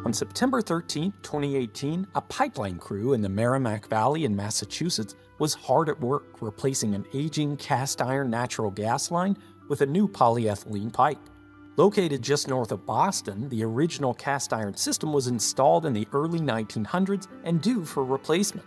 On September 13, 2018, a pipeline crew in the Merrimack Valley in Massachusetts was hard at work replacing an aging cast iron natural gas line with a new polyethylene pipe. Located just north of Boston, the original cast iron system was installed in the early 1900s and due for replacement.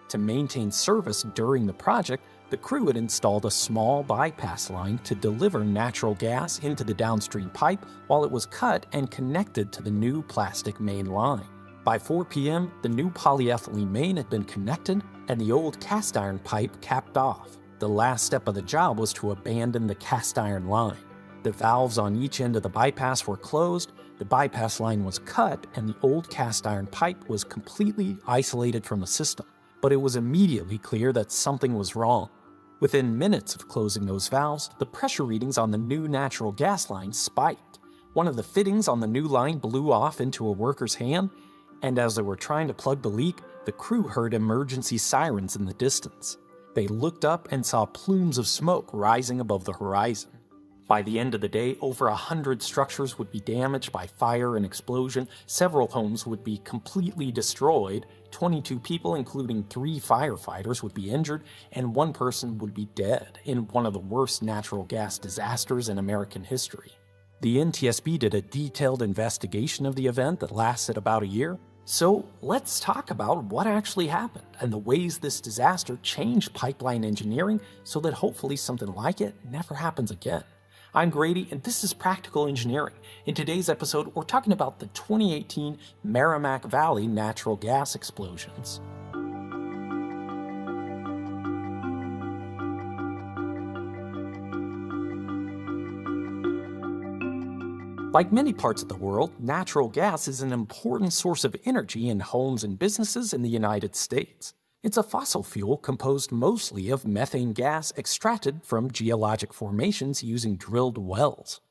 To maintain service during the project, the crew had installed a small bypass line to deliver natural gas into the downstream pipe while it was cut and connected to the new plastic main line. By 4 p.m., the new polyethylene main had been connected and the old cast iron pipe capped off. The last step of the job was to abandon the cast iron line. The valves on each end of the bypass were closed, the bypass line was cut, and the old cast iron pipe was completely isolated from the system. But it was immediately clear that something was wrong. Within minutes of closing those valves, the pressure readings on the new natural gas line spiked. One of the fittings on the new line blew off into a worker's hand, and as they were trying to plug the leak, the crew heard emergency sirens in the distance. They looked up and saw plumes of smoke rising above the horizon. By the end of the day, over 100 structures would be damaged by fire and explosion, several homes would be completely destroyed, 22 people, including 3 firefighters, would be injured, and 1 person would be dead in one of the worst natural gas disasters in American history. The NTSB did a detailed investigation of the event that lasted about a year. So let's talk about what actually happened and the ways this disaster changed pipeline engineering so that hopefully something like it never happens again. I'm Grady, and this is Practical Engineering. In today's episode, we're talking about the 2018 Merrimack Valley natural gas explosions. Like many parts of the world, natural gas is an important source of energy in homes and businesses in the United States. It's a fossil fuel composed mostly of methane gas extracted from geologic formations using drilled wells.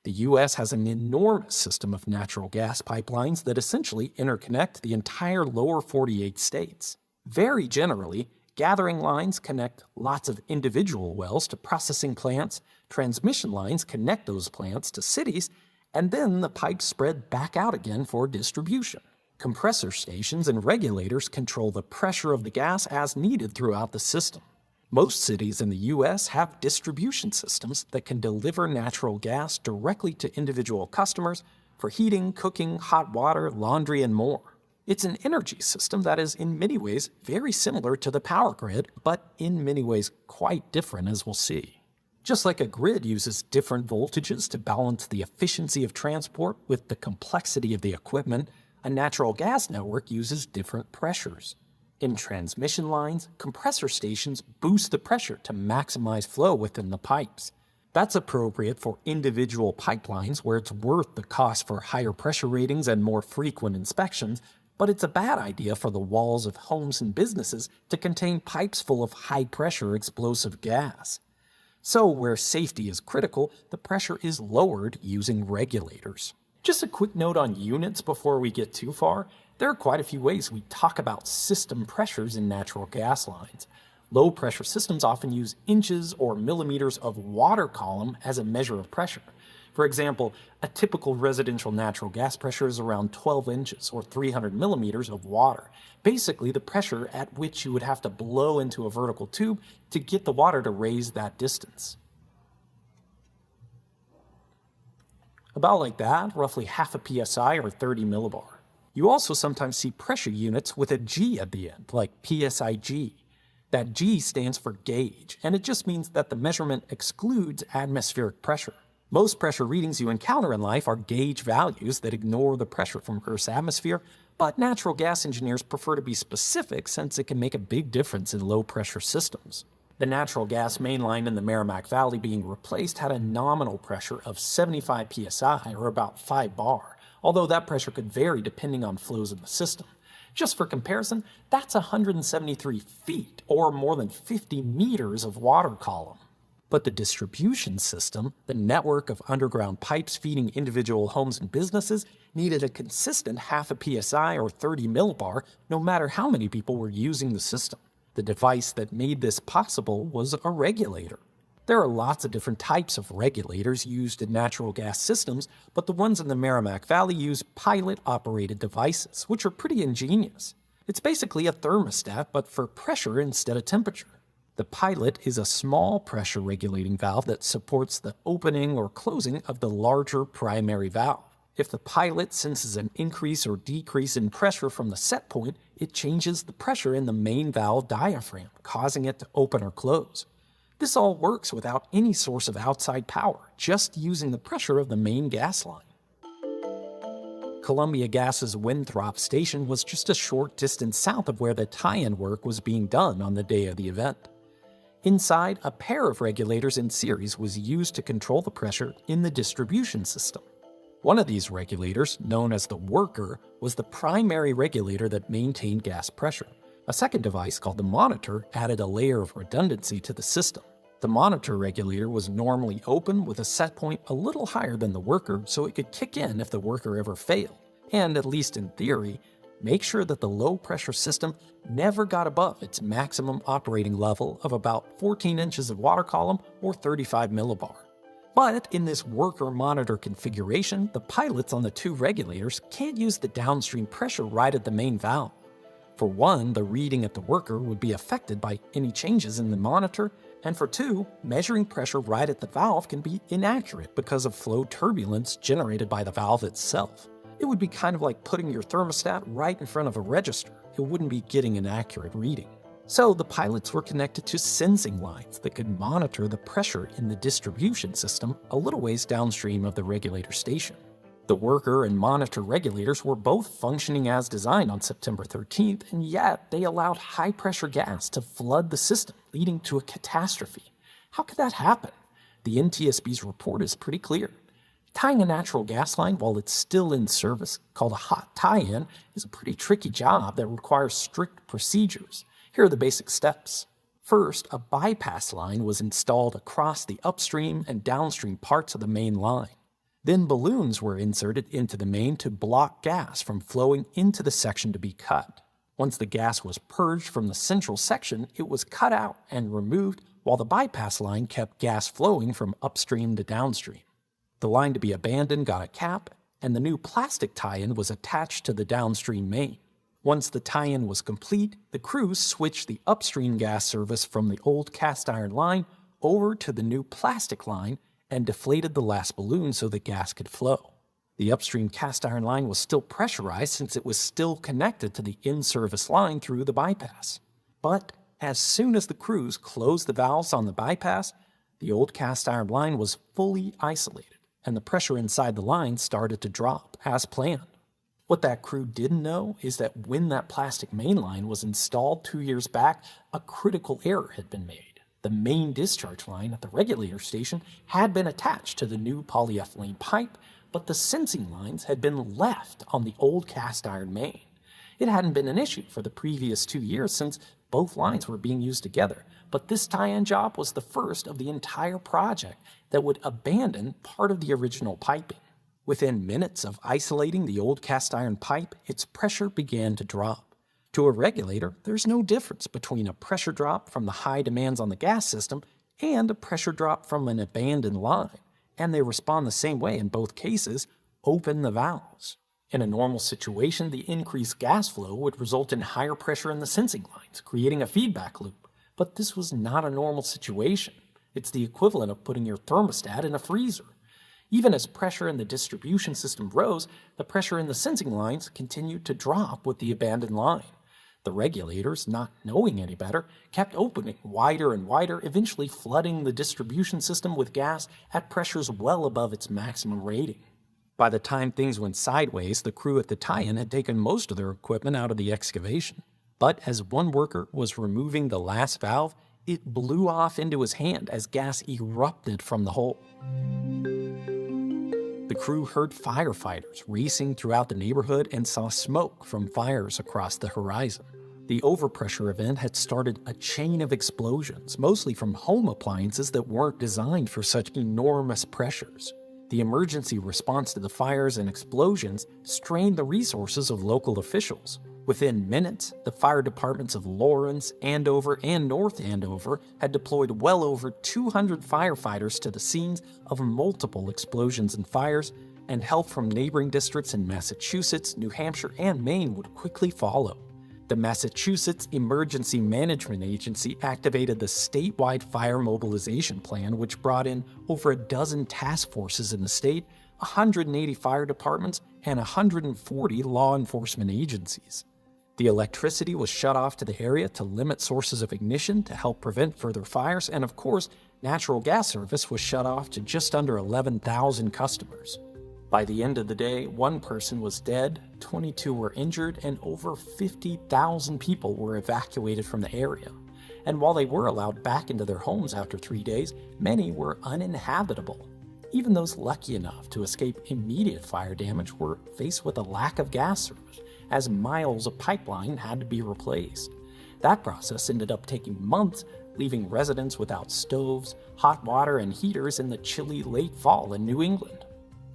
The U.S. has an enormous system of natural gas pipelines that essentially interconnect the entire lower 48 states. Very generally, gathering lines connect lots of individual wells to processing plants, transmission lines connect those plants to cities, and then the pipes spread back out again for distribution. Compressor stations and regulators control the pressure of the gas as needed throughout the system. Most cities in the U.S. have distribution systems that can deliver natural gas directly to individual customers for heating, cooking, hot water, laundry, and more. It's an energy system that is in many ways very similar to the power grid, but in many ways quite different, as we'll see. Just like a grid uses different voltages to balance the efficiency of transport with the complexity of the equipment, a natural gas network uses different pressures. In transmission lines, compressor stations boost the pressure to maximize flow within the pipes. That's appropriate for individual pipelines where it's worth the cost for higher pressure ratings and more frequent inspections, but it's a bad idea for the walls of homes and businesses to contain pipes full of high-pressure explosive gas. So where safety is critical, the pressure is lowered using regulators. Just a quick note on units before we get too far. There are quite a few ways we talk about system pressures in natural gas lines. Low pressure systems often use inches or millimeters of water column as a measure of pressure. For example, a typical residential natural gas pressure is around 12 inches or 300 millimeters of water. Basically the pressure at which you would have to blow into a vertical tube to get the water to raise that distance. About like that, roughly half a psi or 30 millibar. You also sometimes see pressure units with a G at the end, like PSIG. That G stands for gauge, and it just means that the measurement excludes atmospheric pressure. Most pressure readings you encounter in life are gauge values that ignore the pressure from Earth's atmosphere, but natural gas engineers prefer to be specific since it can make a big difference in low-pressure systems. The natural gas mainline in the Merrimack Valley being replaced had a nominal pressure of 75 psi, or about 5 bar, although that pressure could vary depending on flows in the system. Just for comparison, that's 173 feet, or more than 50 meters of water column. But the distribution system, the network of underground pipes feeding individual homes and businesses, needed a consistent half a psi or 30 millibar no matter how many people were using the system. The device that made this possible was a regulator. There are lots of different types of regulators used in natural gas systems, but the ones in the Merrimack Valley use pilot-operated devices, which are pretty ingenious. It's basically a thermostat, but for pressure instead of temperature. The pilot is a small pressure regulating valve that supports the opening or closing of the larger primary valve. If the pilot senses an increase or decrease in pressure from the set point, it changes the pressure in the main valve diaphragm, causing it to open or close. This all works without any source of outside power, just using the pressure of the main gas line. Columbia Gas's Winthrop station was just a short distance south of where the tie-in work was being done on the day of the event. Inside, a pair of regulators in series was used to control the pressure in the distribution system. One of these regulators, known as the worker, was the primary regulator that maintained gas pressure. A second device called the monitor added a layer of redundancy to the system. The monitor regulator was normally open with a set point a little higher than the worker so it could kick in if the worker ever failed, and at least in theory, make sure that the low-pressure system never got above its maximum operating level of about 14 inches of water column or 35 millibar. But in this worker monitor configuration, the pilots on the two regulators can't use the downstream pressure right at the main valve. For one, the reading at the worker would be affected by any changes in the monitor, and for two, measuring pressure right at the valve can be inaccurate because of flow turbulence generated by the valve itself. It would be kind of like putting your thermostat right in front of a register. It wouldn't be getting an accurate reading. So the pilots were connected to sensing lines that could monitor the pressure in the distribution system a little ways downstream of the regulator station. The worker and monitor regulators were both functioning as designed on September 13th, and yet they allowed high-pressure gas to flood the system, leading to a catastrophe. How could that happen? The NTSB's report is pretty clear. Tying a natural gas line while it's still in service, called a hot tie-in, is a pretty tricky job that requires strict procedures. Here are the basic steps. First, a bypass line was installed across the upstream and downstream parts of the main line. Then balloons were inserted into the main to block gas from flowing into the section to be cut. Once the gas was purged from the central section, it was cut out and removed while the bypass line kept gas flowing from upstream to downstream. The line to be abandoned got a cap, and the new plastic tie-in was attached to the downstream main. Once the tie-in was complete, the crews switched the upstream gas service from the old cast iron line over to the new plastic line and deflated the last balloon so the gas could flow. The upstream cast iron line was still pressurized since it was still connected to the in-service line through the bypass. But as soon as the crews closed the valves on the bypass, the old cast iron line was fully isolated, and the pressure inside the line started to drop as planned. What that crew didn't know is that when that plastic main line was installed 2 years back, a critical error had been made. The main discharge line at the regulator station had been attached to the new polyethylene pipe, but the sensing lines had been left on the old cast iron main. It hadn't been an issue for the previous 2 years since both lines were being used together, but this tie-in job was the first of the entire project that would abandon part of the original piping. Within minutes of isolating the old cast iron pipe, its pressure began to drop. To a regulator, there's no difference between a pressure drop from the high demands on the gas system and a pressure drop from an abandoned line, and they respond the same way in both cases: open the valves. In a normal situation, the increased gas flow would result in higher pressure in the sensing lines, creating a feedback loop. But this was not a normal situation. It's the equivalent of putting your thermostat in a freezer. Even as pressure in the distribution system rose, the pressure in the sensing lines continued to drop with the abandoned line. The regulators, not knowing any better, kept opening wider and wider, eventually flooding the distribution system with gas at pressures well above its maximum rating. By the time things went sideways, the crew at the tie-in had taken most of their equipment out of the excavation. But as one worker was removing the last valve, it blew off into his hand as gas erupted from the hole. The crew heard firefighters racing throughout the neighborhood and saw smoke from fires across the horizon. The overpressure event had started a chain of explosions, mostly from home appliances that weren't designed for such enormous pressures. The emergency response to the fires and explosions strained the resources of local officials. Within minutes, the fire departments of Lawrence, Andover, and North Andover had deployed well over 200 firefighters to the scenes of multiple explosions and fires, and help from neighboring districts in Massachusetts, New Hampshire, and Maine would quickly follow. The Massachusetts Emergency Management Agency activated the statewide fire mobilization plan, which brought in over a dozen task forces in the state, 180 fire departments, and 140 law enforcement agencies. The electricity was shut off to the area to limit sources of ignition to help prevent further fires, and of course, natural gas service was shut off to just under 11,000 customers. By the end of the day, 1 person was dead, 22 were injured, and over 50,000 people were evacuated from the area. And while they were allowed back into their homes after 3 days, many were uninhabitable. Even those lucky enough to escape immediate fire damage were faced with a lack of gas service, as miles of pipeline had to be replaced. That process ended up taking months, leaving residents without stoves, hot water, and heaters in the chilly late fall in New England.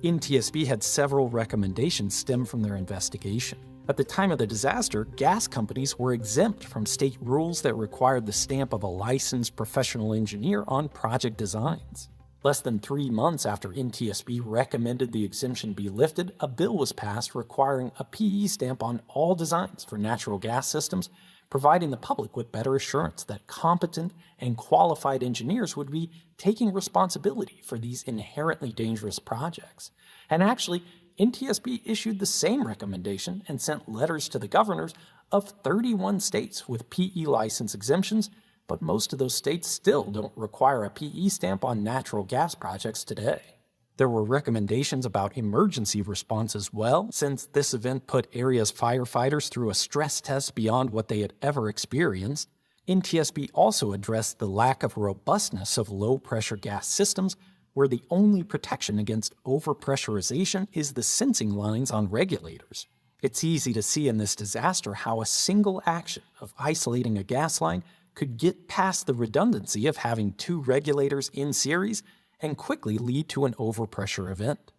NTSB had several recommendations stem from their investigation. At the time of the disaster, gas companies were exempt from state rules that required the stamp of a licensed professional engineer on project designs. Less than 3 months after NTSB recommended the exemption be lifted, a bill was passed requiring a PE stamp on all designs for natural gas systems, providing the public with better assurance that competent and qualified engineers would be taking responsibility for these inherently dangerous projects. And actually, NTSB issued the same recommendation and sent letters to the governors of 31 states with PE license exemptions, but most of those states still don't require a PE stamp on natural gas projects today. There were recommendations about emergency response as well, since this event put area's firefighters through a stress test beyond what they had ever experienced. NTSB also addressed the lack of robustness of low-pressure gas systems, where the only protection against overpressurization is the sensing lines on regulators. It's easy to see in this disaster how a single action of isolating a gas line could get past the redundancy of having 2 regulators in series and quickly lead to an overpressure event.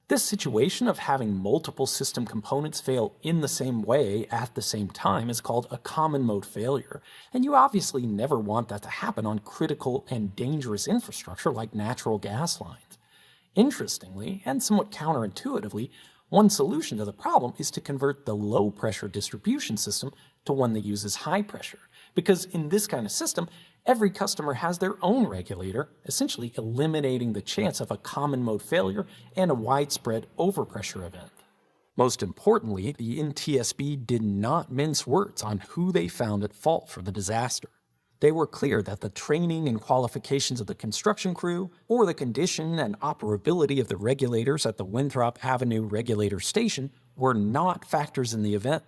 This situation of having multiple system components fail in the same way at the same time is called a common mode failure, and you obviously never want that to happen on critical and dangerous infrastructure like natural gas lines. Interestingly, and somewhat counterintuitively, one solution to the problem is to convert the low-pressure distribution system to one that uses high pressure, because in this kind of system, every customer has their own regulator, essentially eliminating the chance of a common mode failure and a widespread overpressure event. Most importantly, the NTSB did not mince words on who they found at fault for the disaster. They were clear that the training and qualifications of the construction crew, or the condition and operability of the regulators at the Winthrop Avenue Regulator Station were not factors in the event.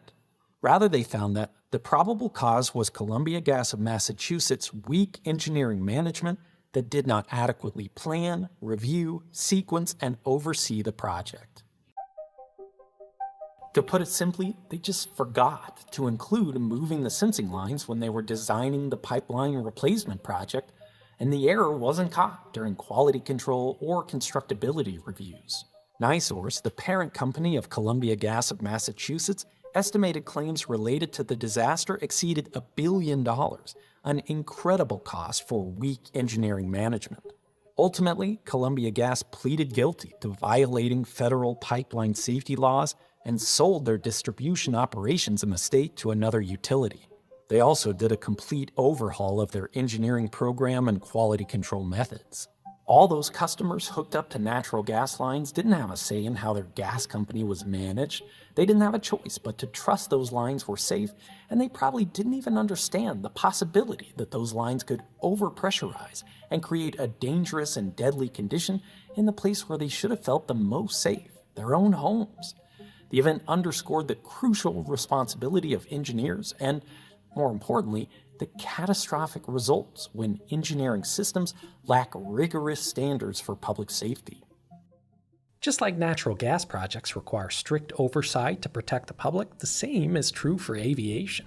Rather, they found that the probable cause was Columbia Gas of Massachusetts' weak engineering management that did not adequately plan, review, sequence, and oversee the project. To put it simply, they just forgot to include moving the sensing lines when they were designing the pipeline replacement project, and the error wasn't caught during quality control or constructability reviews. NiSource, the parent company of Columbia Gas of Massachusetts, estimated claims related to the disaster exceeded $1 billion, an incredible cost for weak engineering management. Ultimately, Columbia Gas pleaded guilty to violating federal pipeline safety laws and sold their distribution operations in the state to another utility. They also did a complete overhaul of their engineering program and quality control methods. All those customers hooked up to natural gas lines didn't have a say in how their gas company was managed. They didn't have a choice but to trust those lines were safe, and they probably didn't even understand the possibility that those lines could overpressurize and create a dangerous and deadly condition in the place where they should have felt the most safe, their own homes. The event underscored the crucial responsibility of engineers and, more importantly, the catastrophic results when engineering systems lack rigorous standards for public safety. Just like natural gas projects require strict oversight to protect the public, the same is true for aviation.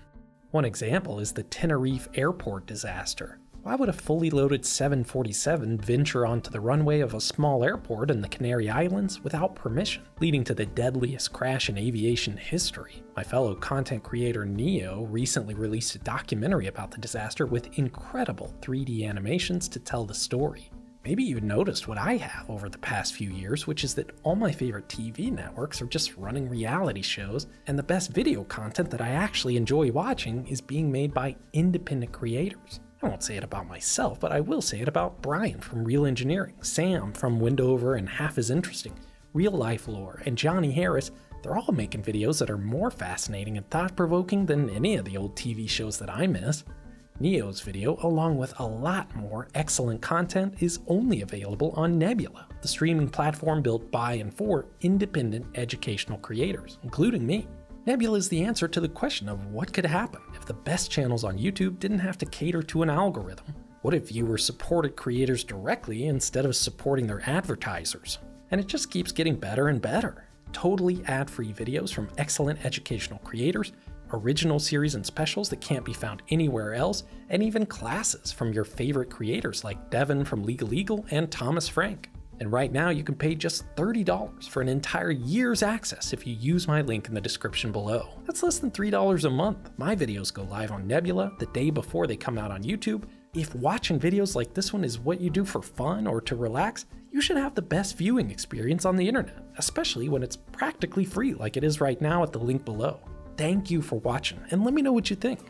One example is the Tenerife airport disaster. Why would a fully loaded 747 venture onto the runway of a small airport in the Canary Islands without permission, leading to the deadliest crash in aviation history? My fellow content creator Neo recently released a documentary about the disaster with incredible 3D animations to tell the story. Maybe you noticed what I have over the past few years, which is that all my favorite TV networks are just running reality shows, and the best video content that I actually enjoy watching is being made by independent creators. I won't say it about myself, but I will say it about Brian from Real Engineering, Sam from Windover and Half Is Interesting, Real Life Lore, and Johnny Harris. They're all making videos that are more fascinating and thought-provoking than any of the old TV shows that I miss. Neo's video, along with a lot more excellent content, is only available on Nebula, the streaming platform built by and for independent educational creators, including me. Nebula is the answer to the question of what could happen if the best channels on YouTube didn't have to cater to an algorithm. What if viewers supported creators directly instead of supporting their advertisers? And it just keeps getting better and better. Totally ad-free videos from excellent educational creators, original series and specials that can't be found anywhere else, and even classes from your favorite creators like Devin from Legal Eagle and Thomas Frank. And right now you can pay just $30 for an entire year's access if you use my link in the description below. That's less than $3 a month. My videos go live on Nebula the day before they come out on YouTube. If watching videos like this one is what you do for fun or to relax, you should have the best viewing experience on the internet, especially when it's practically free like it is right now at the link below. Thank you for watching, and let me know what you think.